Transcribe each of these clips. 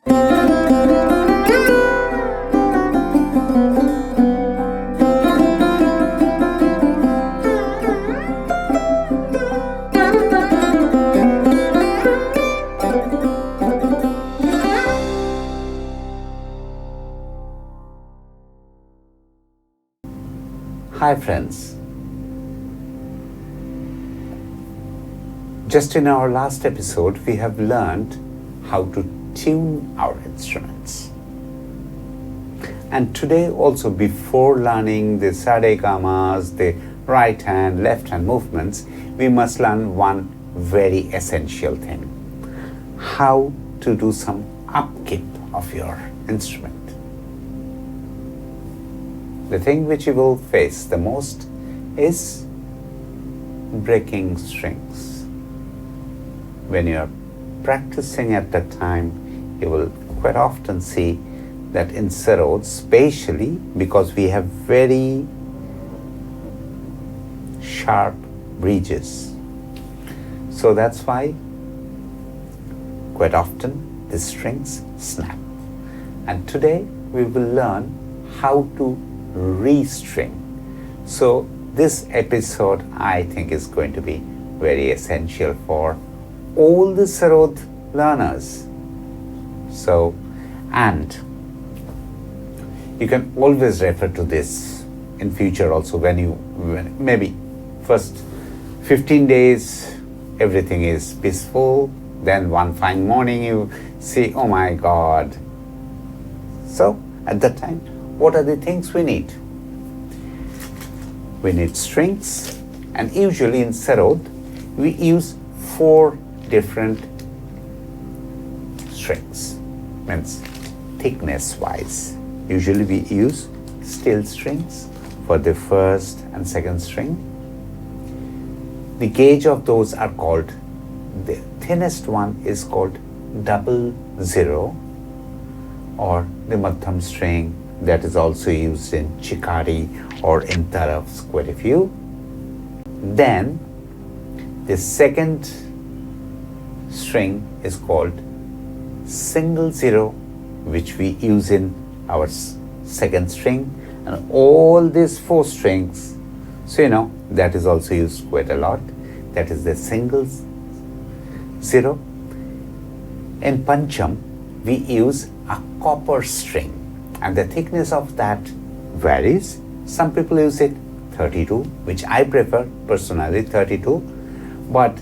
Hi friends, just in our last episode we have learned how to tune our instruments. And today also, before learning the saregamas, the right hand, left hand movements, we must learn one very essential thing: how to do some upkeep of your instrument. The thing which you will face the most is breaking strings. When you are practicing at that time, you will quite often see that in Sarod, especially because we have very sharp bridges, so that's why quite often the strings snap. And today we will learn how to restring. So this episode, I think, is going to be very essential for all the Sarod learners. So, and you can always refer to this in future also, when maybe first 15 days everything is peaceful, then one fine morning you see, oh my God. So at that time, what are the things we need? We need strings, and usually in Sarod we use 4 different strings, means thickness wise. Usually we use steel strings for the first and second string. The gauge of those are called, the thinnest one is called 00, or the madhyam string, that is also used in chikari or in tarafs, quite a few. Then the second string is called single 0, which we use in our second string, and all these 4 strings, so that is also used quite a lot. That is the single 0. In pancham we use a copper string, and the thickness of that varies. Some people use it 32, which I prefer personally, 32, but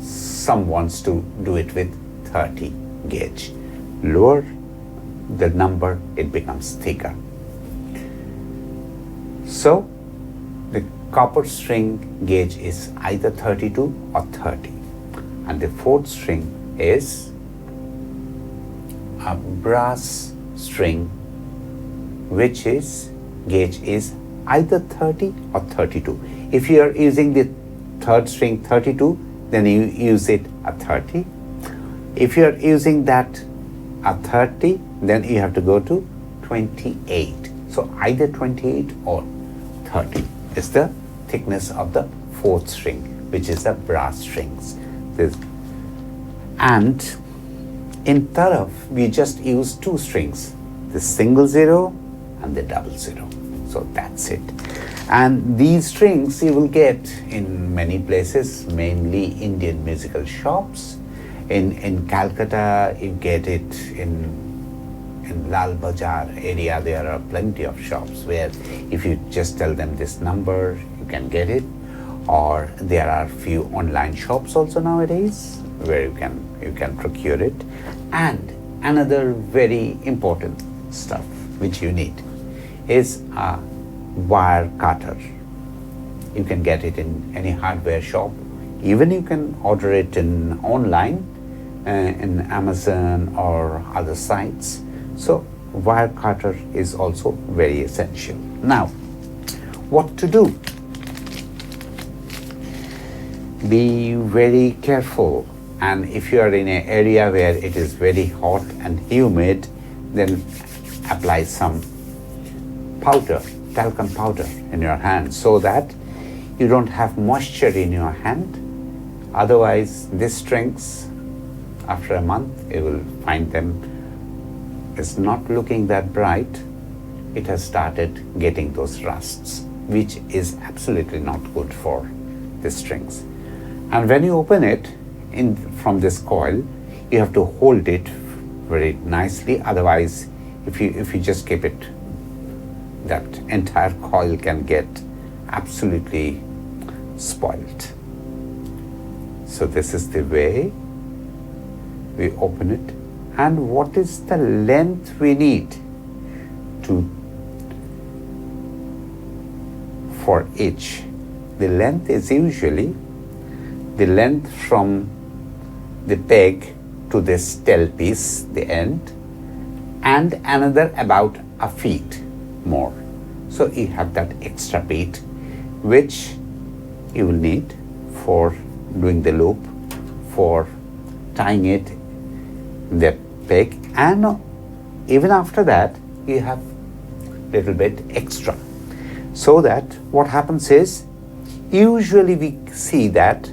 some wants to do it with 30 gauge. Lower the number, it becomes thicker. So the copper string gauge is either 32 or 30, and the 4th string is a brass string, which is gauge is either 30 or 32. If you are using the 3rd string 32, then you use it at 30. If you are using that at 30, then you have to go to 28. So either 28 or 30 is the thickness of the 4th string, which is the brass strings. And in taraf, we just use 2 strings, the single 0 and the 00. So that's it. And these strings you will get in many places, mainly Indian musical shops. In Calcutta, you get it in Lal Bazaar area. There are plenty of shops where if you just tell them this number, you can get it. Or there are few online shops also nowadays where you can procure it. And another very important stuff which you need is a wire cutter. You can get it in any hardware shop. Even you can order it in online, in Amazon or other sites. So wire cutter is also very essential. Now, what to do? Be very careful, and if you are in an area where it is very hot and humid, then apply some powder, talcum powder in your hand, so that you don't have moisture in your hand. Otherwise, these strings, after a month, you will find them is not looking that bright, it has started getting those rusts, which is absolutely not good for the strings. And when you open it from this coil, you have to hold it very nicely. Otherwise, if you just keep it, that entire coil can get absolutely spoiled. So this is the way we open it. And what is the length we need for each? The length is usually the length from the peg to this tailpiece, the end, and another about a feet more. So you have that extra feet which you will need for doing the loop, for tying it, the peg, and even after that you have little bit extra. So that what happens is, usually we see that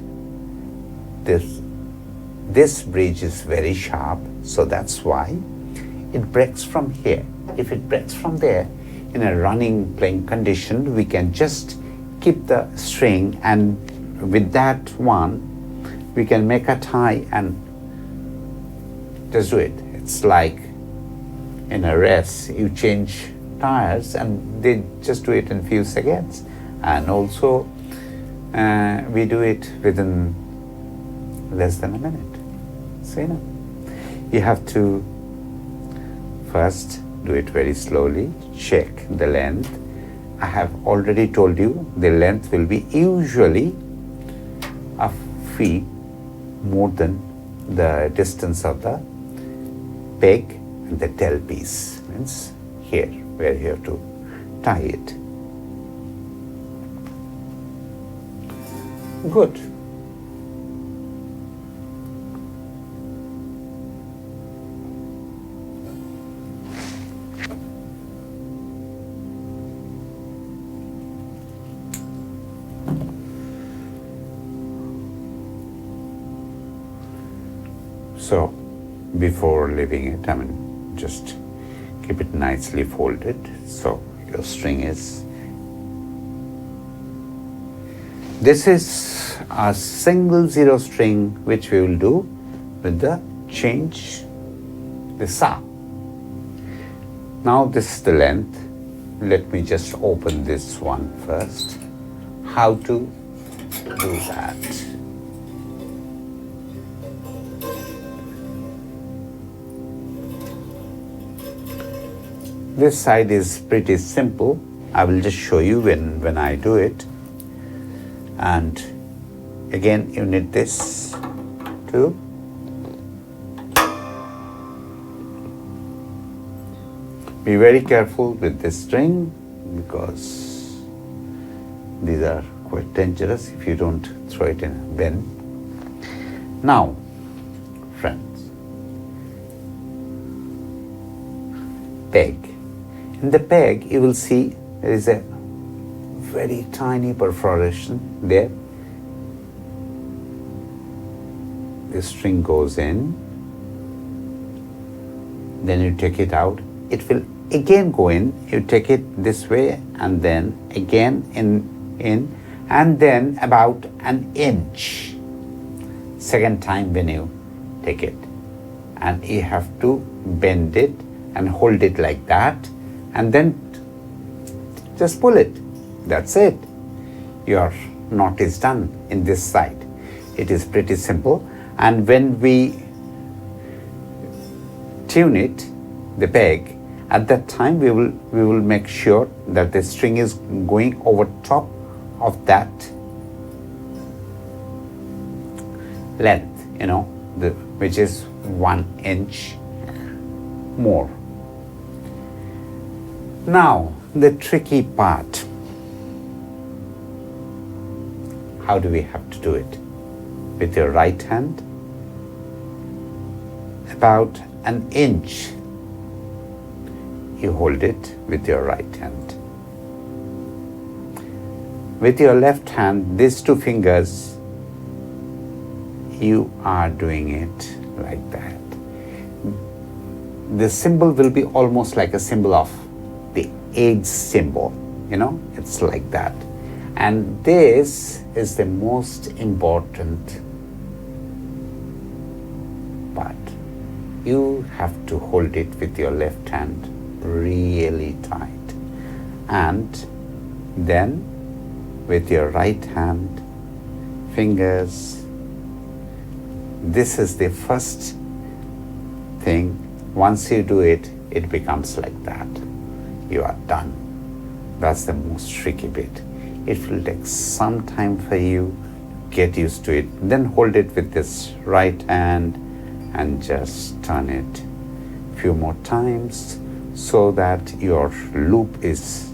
this bridge is very sharp, so that's why it breaks from here. If it breaks from there, in a running playing condition, we can just keep the string, and with that one we can make a tie and just do it. It's like in a race, you change tires and they just do it in few seconds. And also we do it within less than a minute. So you have to first do it very slowly, check the length. I have already told you the length will be usually a feet more than the distance of the peg and the tailpiece, means here where you have to tie it. Good. So before leaving it, just keep it nicely folded. So your string is, this is a single zero string which we will do with the change, the sa. Now this is the length. Let me just open this one first. How to do that? This side is pretty simple. I will just show you when I do it. And again, you need this too. Be very careful with this string because these are quite dangerous if you don't throw it in a bin. Now, friends, peg. In the peg, you will see there is a very tiny perforation there. The string goes in, then you take it out. It will again go in. You take it this way and then again in, and then about an inch. Second time when you take it, and you have to bend it and hold it like that, and then just pull it. That's it. Your knot is done in this side. It is pretty simple. And when we tune it, the peg, at that time we will make sure that the string is going over top of that length, which is 1 inch more. Now, the tricky part. How do we have to do it? With your right hand, about an inch, you hold it with your right hand. With your left hand, these two fingers, you are doing it like that. the symbol will be almost like a symbol of the age symbol, it's like that. And this is the most important part. You have to hold it with your left hand really tight, and then with your right hand fingers, this is the first thing. Once you do it, it becomes like that. You are done. That's the most tricky bit. It will take some time for you to get used to it. Then hold it with this right hand and just turn it a few more times so that your loop is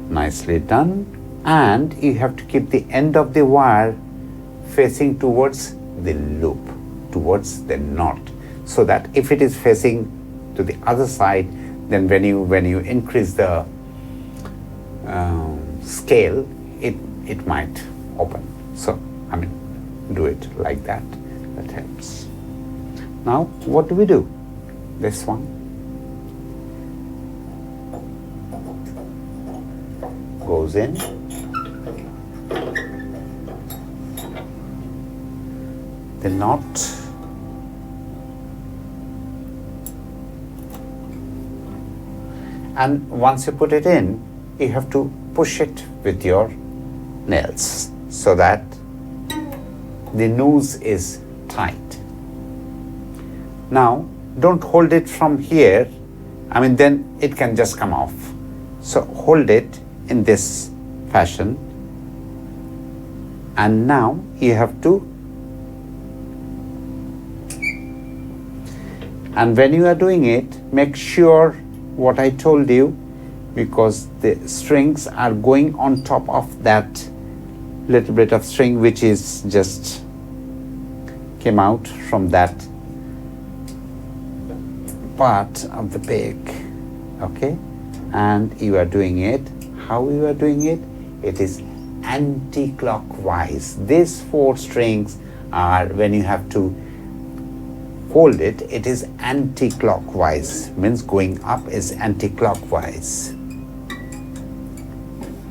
nicely done. And you have to keep the end of the wire facing towards the loop, towards the knot, so that if it is facing to the other side, then when you increase the scale, it might open. So, do it like that. That helps. Now, what do we do? This one. Goes in. The knot. And once you put it in, you have to push it with your nails so that the noose is tight. Now, don't hold it from here, then it can just come off. So hold it in this fashion, and now you have to, and when you are doing it, make sure what I told you, because the strings are going on top of that little bit of string which is just came out from that part of the peg. Okay, and you are doing it. How you are doing it? It is anti-clockwise. These 4 strings are, when you have to hold it, it is anti-clockwise, means going up is anti-clockwise.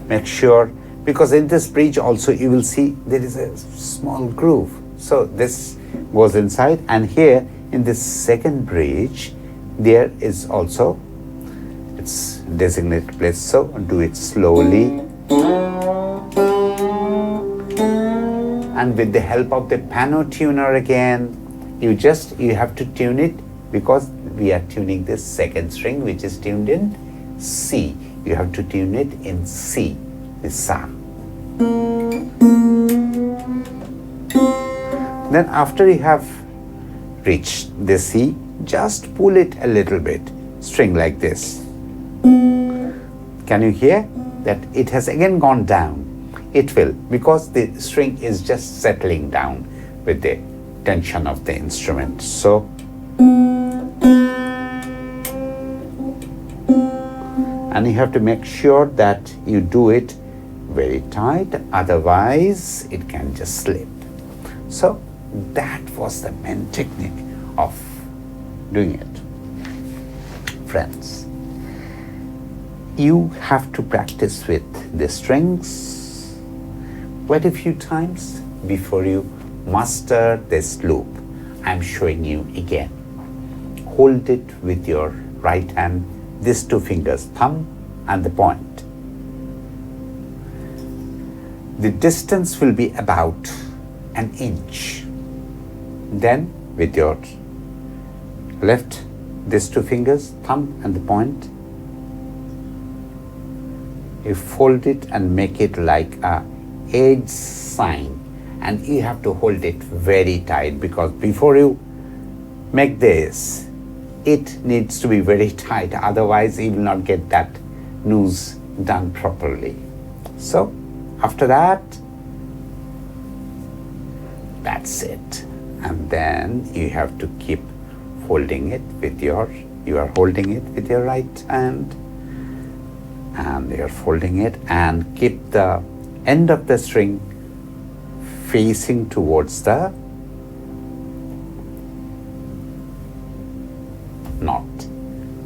Make sure, because in this bridge also you will see there is a small groove. So this goes inside, and here in this second bridge there is also its designated place. So do it slowly, and with the help of the piano tuner again, you have to tune it, because we are tuning this second string which is tuned in C. You have to tune it in C, the Sa. Then after you have reached the C, just pull it a little bit, string like this. Can you hear that it has again gone down? It will, because the string is just settling down with the tension of the instrument. So, and you have to make sure that you do it very tight, otherwise it can just slip. So that was the main technique of doing it. Friends, you have to practice with the strings quite a few times before you master this loop. I'm showing you again. Hold it with your right hand, these 2 fingers, thumb and the point. The distance will be about an inch. Then with your left, these 2 fingers, thumb and the point, you fold it and make it like a edge sign, and you have to hold it very tight, because before you make this, it needs to be very tight, otherwise you will not get that noose done properly. So after that, that's it. And then you have to keep holding it with you are holding it with your right hand, and you're folding it, and keep the end of the string facing towards the not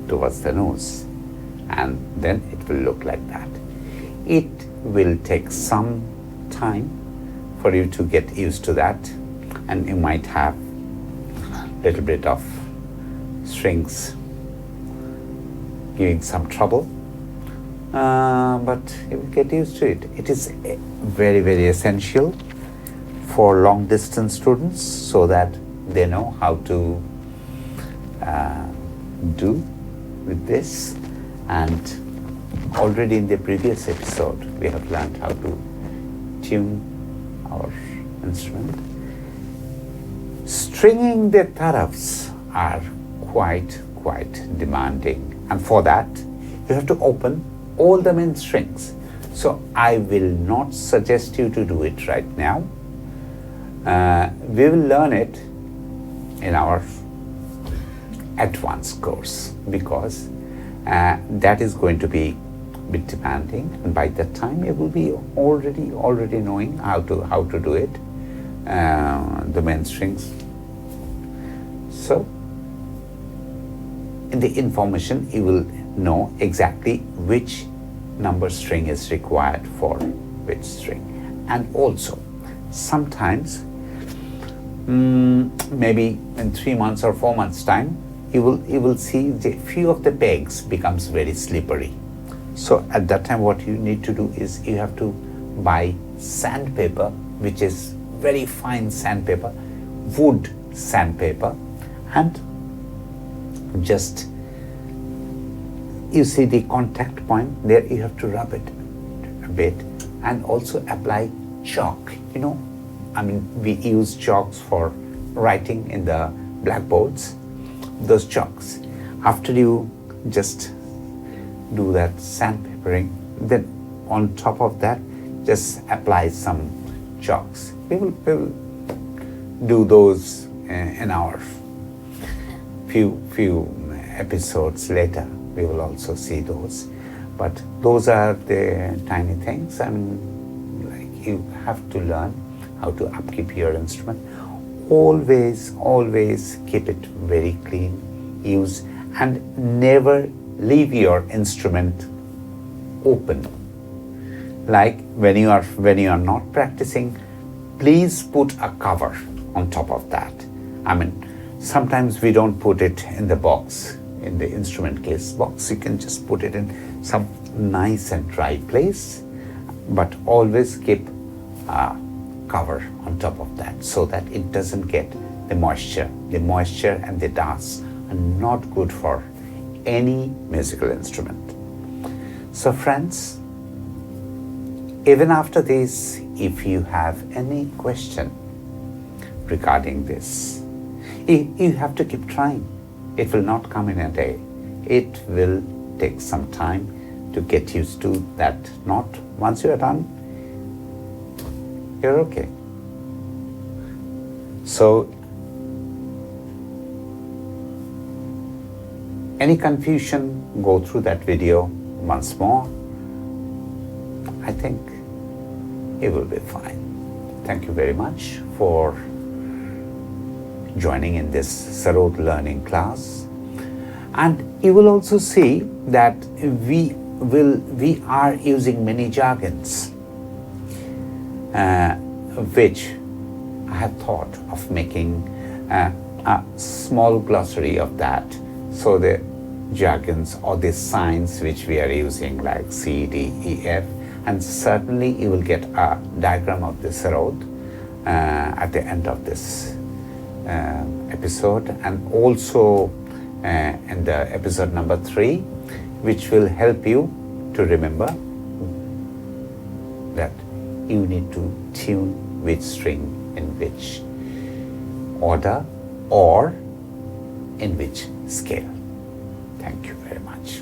towards the nose, and then it will look like that. It will take some time for you to get used to that, and you might have a little bit of strings giving some trouble, but you will get used to it. It is very, very essential for long distance students so that they know how to do with this. And already in the previous episode we have learned how to tune our instrument. Stringing the tarafs are quite demanding, and for that you have to open all the main strings. So I will not suggest you to do it right now. We will learn it in our advanced course, because that is going to be a bit demanding, and by that time you will be already knowing how to do it, the main strings. So in the information you will know exactly which number string is required for which string. And also sometimes maybe in 3 months or 4 months time you will see the few of the pegs becomes very slippery. So at that time what you need to do is you have to buy sandpaper, which is very fine sandpaper, wood sandpaper, and just you see the contact point there, you have to rub it a bit, and also apply chalk. We use chalks for writing in the blackboards, those chalks. After you just do that sandpapering, then on top of that just apply some chalks. We will do those in our few episodes later. We will also see those, but those are the tiny things. You have to learn how to upkeep your instrument. Always keep it very clean. Use and never leave your instrument open. Like when you are not practicing, please put a cover on top of that. Sometimes we don't put it in the box, in the instrument case box. You can just put it in some nice and dry place, but always keep a cover on top of that so that it doesn't get the moisture. The moisture and the dust are not good for any musical instrument. So friends, even after this, if you have any question regarding this, you have to keep trying. It will not come in a day. It will take some time to get used to that knot. Once you are done, you're okay. So, any confusion, go through that video once more. I think it will be fine. Thank you very much for joining in this Sarod learning class. And you will also see that we are using many jargons, which I have thought of making a small glossary of that. So the jargons or the signs which we are using, like C, D, E, F, and certainly you will get a diagram of the Sarod at the end of this episode, and also in the episode number 3, which will help you to remember that you need to tune which string in which order or in which scale. Thank you very much.